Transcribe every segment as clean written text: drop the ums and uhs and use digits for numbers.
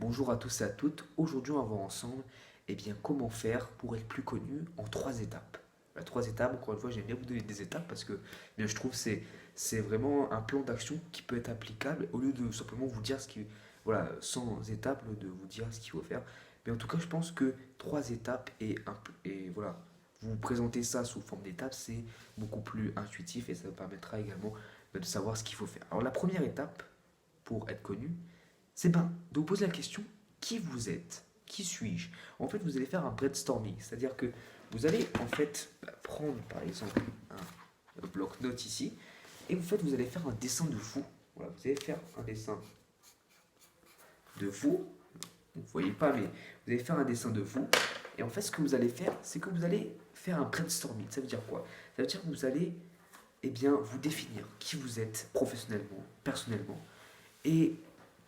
Bonjour à tous et à toutes. Aujourd'hui, on va voir ensemble comment faire pour être plus connu en trois étapes. La trois étapes, encore une fois, j'aime bien vous donner des étapes parce que je trouve que c'est vraiment un plan d'action qui peut être applicable au lieu de simplement vous dire voilà, sans étapes, au lieu de vous dire ce qu'il faut faire. Mais en tout cas, je pense que trois étapes et voilà, vous présenter ça sous forme d'étapes, c'est beaucoup plus intuitif et ça vous permettra également de savoir ce qu'il faut faire. Alors, la première étape pour être connu, c'est de vous poser la question, qui vous êtes? Qui suis-je? En fait, vous allez faire un brainstorming, c'est-à-dire que vous allez en fait prendre par exemple un bloc-notes ici, et vous allez faire un dessin de vous. Voilà, vous allez faire un dessin de vous. Vous ne voyez pas, mais vous allez faire un dessin de vous. Et en fait, ce que vous allez faire, c'est que vous allez faire un brainstorming. Ça veut dire quoi? Ça veut dire que vous allez vous définir qui vous êtes professionnellement, personnellement, et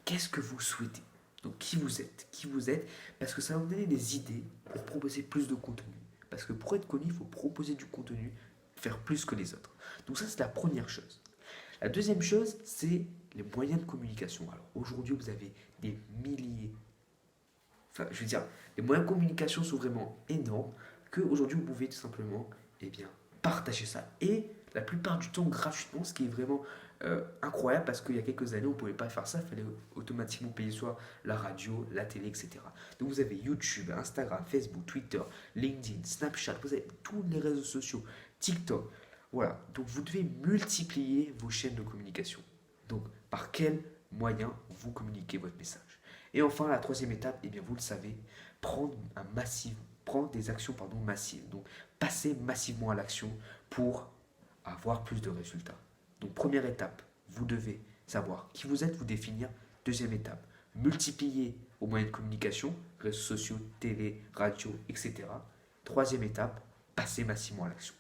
qu'est-ce que vous souhaitez. Donc qui vous êtes, parce que ça va vous donner des idées pour proposer plus de contenu. Parce que pour être connu, il faut proposer du contenu, faire plus que les autres. Donc ça, c'est la première chose. La deuxième chose, c'est les moyens de communication. Alors aujourd'hui, vous avez des milliers, enfin je veux dire, les moyens de communication sont vraiment énormes, qu'aujourd'hui, vous pouvez tout simplement partager ça. Et la plupart du temps gratuitement, ce qui est vraiment incroyable parce qu'il y a quelques années, on ne pouvait pas faire ça, il fallait automatiquement payer soit la radio, la télé, etc. Donc vous avez YouTube, Instagram, Facebook, Twitter, LinkedIn, Snapchat, vous avez tous les réseaux sociaux, TikTok. Voilà, donc vous devez multiplier vos chaînes de communication. Donc par quels moyens vous communiquez votre message? Et enfin, la troisième étape, vous le savez, prendre des actions massives. Donc passer massivement à l'action pour avoir plus de résultats. Donc première étape, vous devez savoir qui vous êtes, vous définir. Deuxième étape, multiplier vos moyens de communication, réseaux sociaux, télé, radio, etc. Troisième étape, passer massivement à l'action.